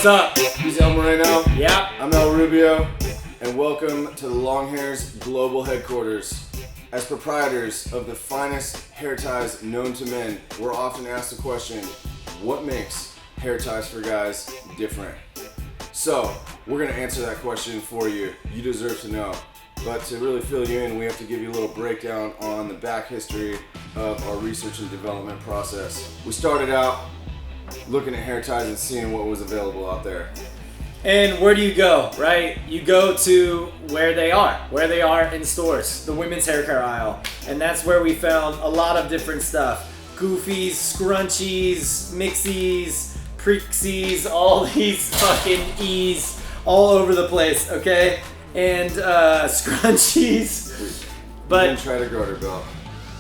What's up? He's El Moreno. Yep. I'm El Rubio, and welcome to the Longhairs global headquarters. As proprietors of the finest hair ties known to men, we're often asked the question, what makes hair ties for guys different? So, we're going to answer that question for you. You deserve to know. But to really fill you in, we have to give you a little breakdown on the back history of our research and development process. We started out looking at hair ties and seeing what was available out there. And where do you go, right? You go to where they are in stores, the women's hair care aisle. And that's where we found a lot of different stuff. Goofies, scrunchies, mixies, preeksies, all these fucking E's all over the place, okay? And scrunchies. We didn't try the garter belt.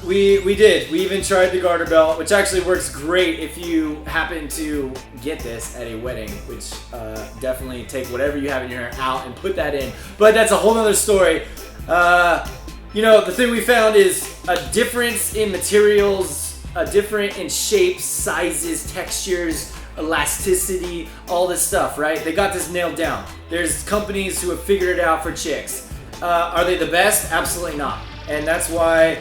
We did. We even tried the garter belt, which actually works great if you happen to get this at a wedding, which definitely take whatever you have in your hair out and put that in. But that's a whole nother story. The thing we found is a difference in materials, a difference in shapes, sizes, textures, elasticity, all this stuff, right? They got this nailed down. There's companies who have figured it out for chicks. Are they the best? Absolutely not. And that's why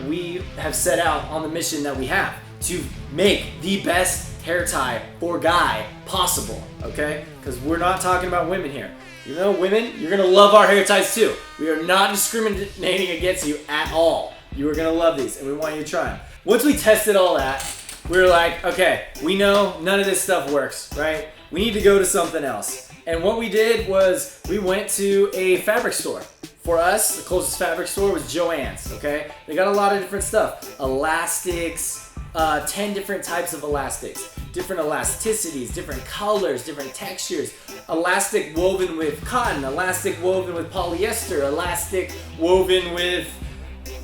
we have set out on the mission that we have to make the best hair tie for guy possible, okay? Because we're not talking about women here. You know, women, you're gonna love our hair ties too. We are not discriminating against you at all. You are gonna love these, and we want you to try them. Once we tested all that, we were like, okay, we know none of this stuff works, right? We need to go to something else. And what we did was we went to a fabric store. For us, the closest fabric store was Joann's, okay? They got a lot of different stuff. Elastics, 10 different types of elastics, different elasticities, different colors, different textures. Elastic woven with cotton, elastic woven with polyester, elastic woven with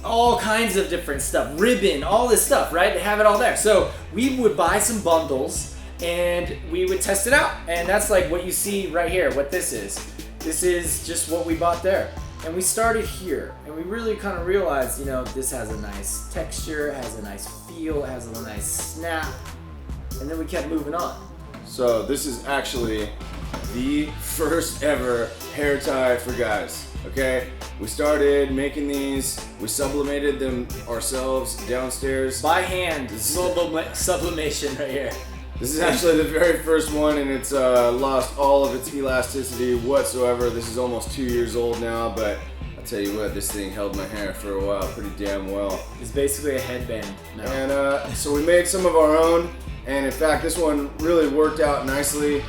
all kinds of different stuff, ribbon, all this stuff, right? They have it all there. So we would buy some bundles and we would test it out. And that's like what you see right here, what this is. This is just what we bought there. And we started here, and we really kind of realized, this has a nice texture, has a nice feel, has a nice snap, and then we kept moving on. So this is actually the first ever hair tie for guys, okay? We started making these, we sublimated them ourselves downstairs. By hand, sublimation right here. This is actually the very first one, and it's lost all of its elasticity whatsoever. This is almost 2 years old now, but I'll tell you what, this thing held my hair for a while pretty damn well. It's basically a headband now. And so we made some of our own, and in fact this one really worked out nicely.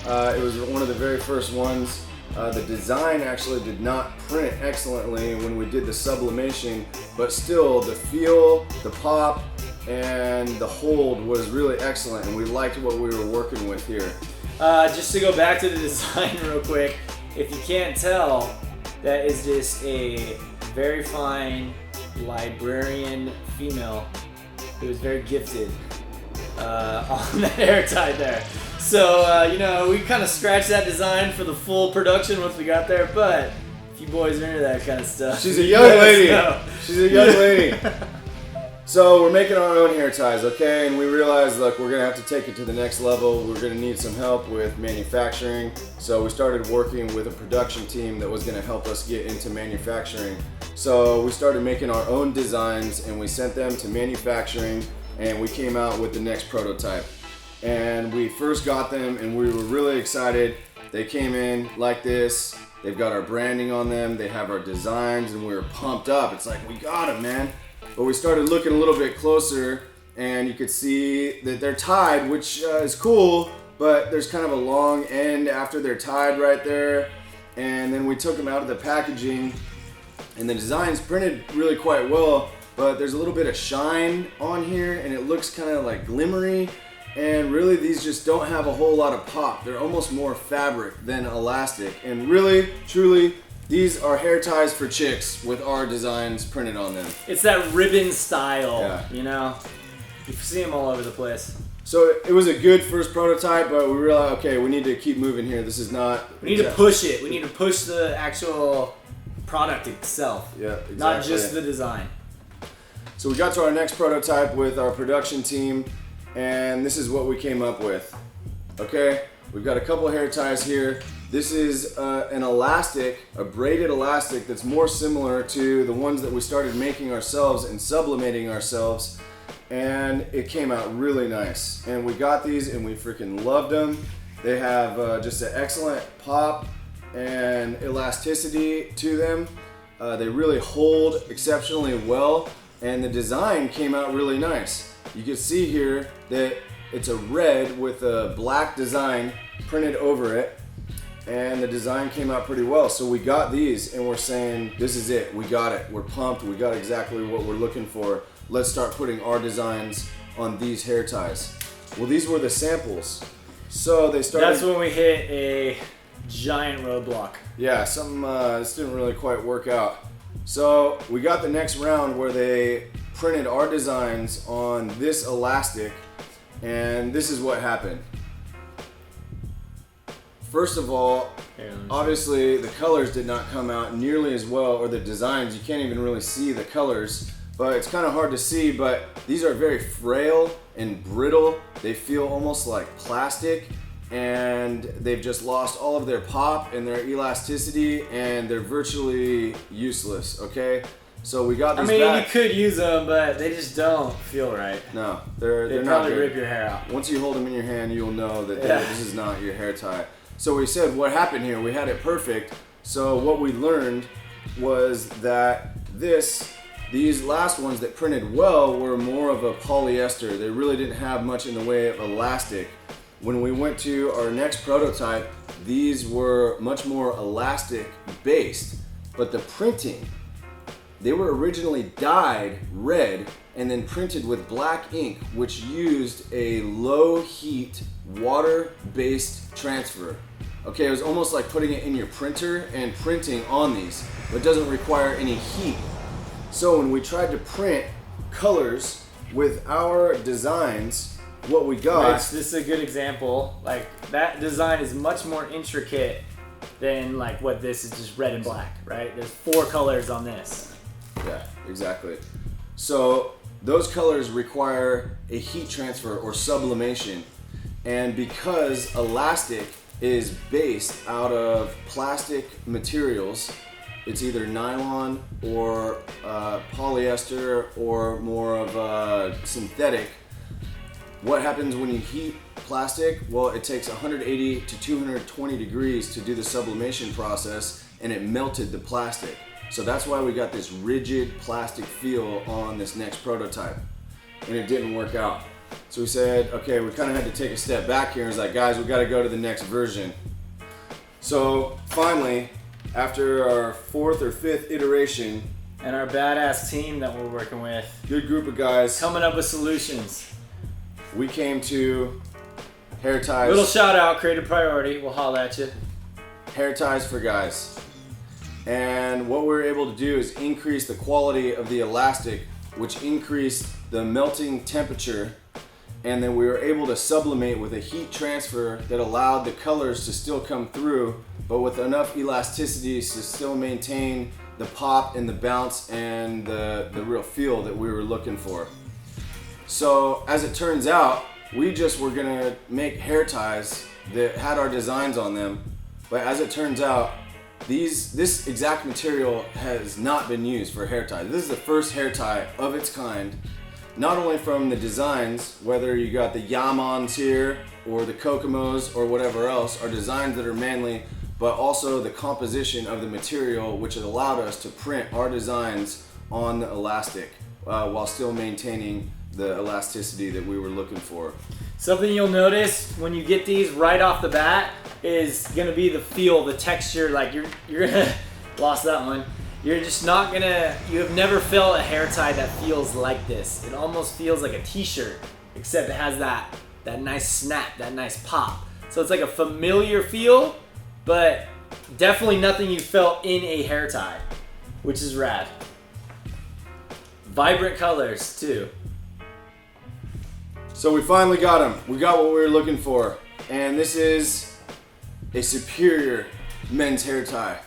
It was one of the very first ones. The design actually did not print excellently when we did the sublimation, but still the feel, the pop, and the hold was really excellent, and we liked what we were working with here. Just to go back to the design real quick, if you can't tell, that is just a very fine librarian female who is very gifted on that hair tie there. So, we kind of scratched that design for the full production once we got there, but if you boys are into that kind of stuff. She's a young lady. She's a young lady. So we're making our own hair ties, okay? And we realized, look, we're gonna have to take it to the next level. We're gonna need some help with manufacturing. So we started working with a production team that was gonna help us get into manufacturing. So we started making our own designs and we sent them to manufacturing, and we came out with the next prototype. And we first got them and we were really excited. They came in like this. They've got our branding on them. They have our designs, and we were pumped up. It's like, we got them, man. But we started looking a little bit closer, and you could see that they're tied, which is cool, but there's kind of a long end after they're tied right there. And then we took them out of the packaging, and the design's printed really quite well, but there's a little bit of shine on here, and it looks kind of like glimmery. And really, these just don't have a whole lot of pop. They're almost more fabric than elastic. And really, truly, these are hair ties for chicks with our designs printed on them. It's that ribbon style, You see them all over the place. So it was a good first prototype, but we realized, okay, we need to keep moving here. This is not... We need to push it. We need to push the actual product itself. Yeah, exactly. Not just the design. So we got to our next prototype with our production team, and this is what we came up with. Okay, We've got a couple hair ties here. This is an elastic, a braided elastic that's more similar to the ones that we started making ourselves and sublimating ourselves. And it came out really nice. And we got these and we freaking loved them. They have just an excellent pop and elasticity to them. They really hold exceptionally well. And the design came out really nice. You can see here that it's a red with a black design printed over it. And the design came out pretty well. So we got these and we're saying, this is it, we got it. We're pumped, we got exactly what we're looking for. Let's start putting our designs on these hair ties. Well, these were the samples. So they started. That's when we hit a giant roadblock. Yeah, this didn't really quite work out. So we got the next round where they printed our designs on this elastic, and this is what happened. First of all, obviously the colors did not come out nearly as well, or the designs, you can't even really see the colors, but it's kind of hard to see, but these are very frail and brittle. They feel almost like plastic, and they've just lost all of their pop and their elasticity, and they're virtually useless, okay? So we got these back. You could use them, but they just don't feel right. No, they're They not probably good. rip your hair out. Once you hold them in your hand, you'll know that Yeah. this is not your hair tie. So we said, what happened here? We had it perfect. So what we learned was that these last ones that printed well were more of a polyester. They really didn't have much in the way of elastic. When we went to our next prototype, these were much more elastic based, but the printing, they were originally dyed red and then printed with black ink, which used a low heat water-based transfer. Okay, it was almost like putting it in your printer and printing on these, but it doesn't require any heat. So when we tried to print colors with our designs, what we got... Which, this is a good example. Like, that design is much more intricate than like what this is, just red and black, right? There's 4 colors on this. Yeah, exactly. So those colors require a heat transfer or sublimation. And because elastic is based out of plastic materials, it's either nylon or polyester or more of a synthetic. What happens when you heat plastic? Well, it takes 180 to 220 degrees to do the sublimation process, and it melted the plastic. So that's why we got this rigid plastic feel on this next prototype, and it didn't work out. So we said, okay, we kind of had to take a step back here and was like, guys, we got to go to the next version. So finally, after our 4th or 5th iteration, And our badass team that we're working with, good group of guys, coming up with solutions. we came to hair ties. Little shout out, Creative Priority. We'll holla at you. Hair ties for guys. And what we were able to do is increase the quality of the elastic, which increased the melting temperature, and then we were able to sublimate with a heat transfer that allowed the colors to still come through, but with enough elasticity to still maintain the pop and the bounce and the real feel that we were looking for. So as it turns out, we just were gonna make hair ties that had our designs on them, but as it turns out, this exact material has not been used for hair ties. This is the first hair tie of its kind, not only from the designs, whether you got the Yamans here or the Kokomos or whatever else, are designs that are manly, but also the composition of the material, which has allowed us to print our designs on the elastic while still maintaining the elasticity that we were looking for. Something you'll notice when you get these right off the bat is gonna be the feel, the texture. Like you're gonna lost that one. You're just not gonna. You have never felt a hair tie that feels like this. It almost feels like a t-shirt, except it has that nice snap, that nice pop. So it's like a familiar feel, but definitely nothing you felt in a hair tie, which is rad. Vibrant colors too. So we finally got them. We got what we were looking for. And this is a superior men's hair tie.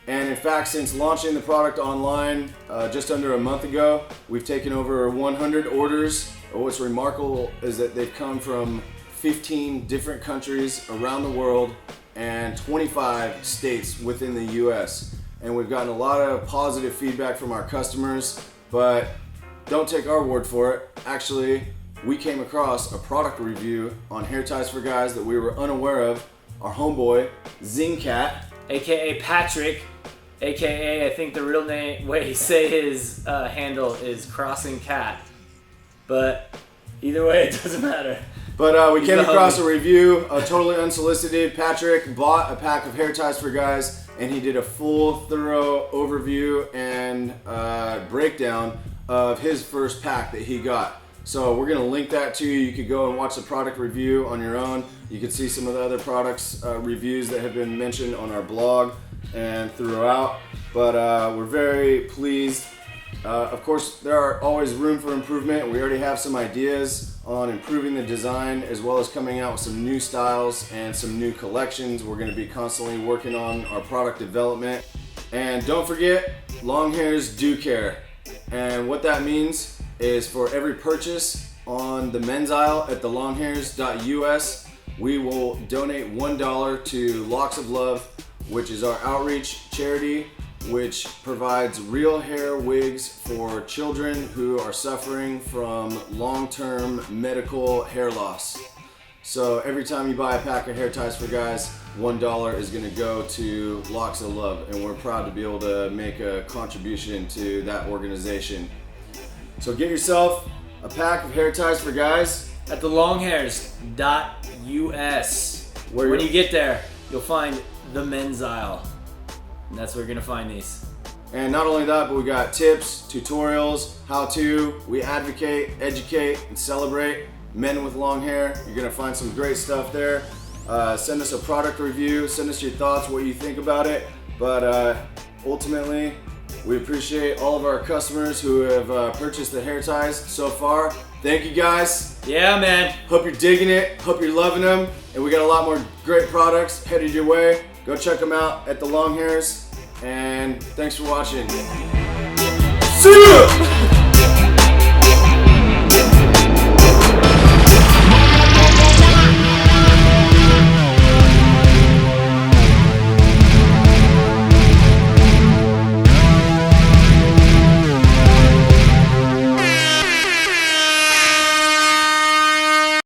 And in fact, since launching the product online just under a month ago, we've taken over 100 orders. What's remarkable is that they've come from 15 different countries around the world and 25 states within the US. And we've gotten a lot of positive feedback from our customers, but don't take our word for it. Actually, we came across a product review on Hair Ties for Guys that we were unaware of. Our homeboy, Zingcat, AKA Patrick, AKA I think the real name, way he say his handle is Crossing Cat. But either way, it doesn't matter. But we He's came the across homie. a review, totally unsolicited. Patrick bought a pack of Hair Ties for Guys, and he did a full, thorough overview and breakdown of his first pack that he got. So we're gonna link that to you. You could go and watch the product review on your own. You could see some of the other products reviews that have been mentioned on our blog and throughout. But we're very pleased. Of course, there are always room for improvement. We already have some ideas on improving the design, as well as coming out with some new styles and some new collections. We're going to be constantly working on our product development. And don't forget, Longhairs do care. And what that means is for every purchase on the men's aisle at the longhairs.us, we will donate $1 to Locks of Love, which is our outreach charity, which provides real hair wigs for children who are suffering from long-term medical hair loss. So every time you buy a pack of Hair Ties for Guys, $1 is going to go to Locks of Love, and we're proud to be able to make a contribution to that organization. So get yourself a pack of Hair Ties for Guys At the longhairs.us. When you get there, you'll find the men's aisle. And that's where you're gonna find these. And not only that, but we got tips, tutorials, how to. We advocate, educate, and celebrate men with long hair. You're gonna find some great stuff there. Send us a product review. Send us your thoughts, what you think about it. But ultimately, we appreciate all of our customers who have purchased the hair ties so far. Thank you guys. Yeah, man. Hope you're digging it. Hope you're loving them. And we got a lot more great products headed your way. Go check them out at the Longhairs. And thanks for watching. See ya!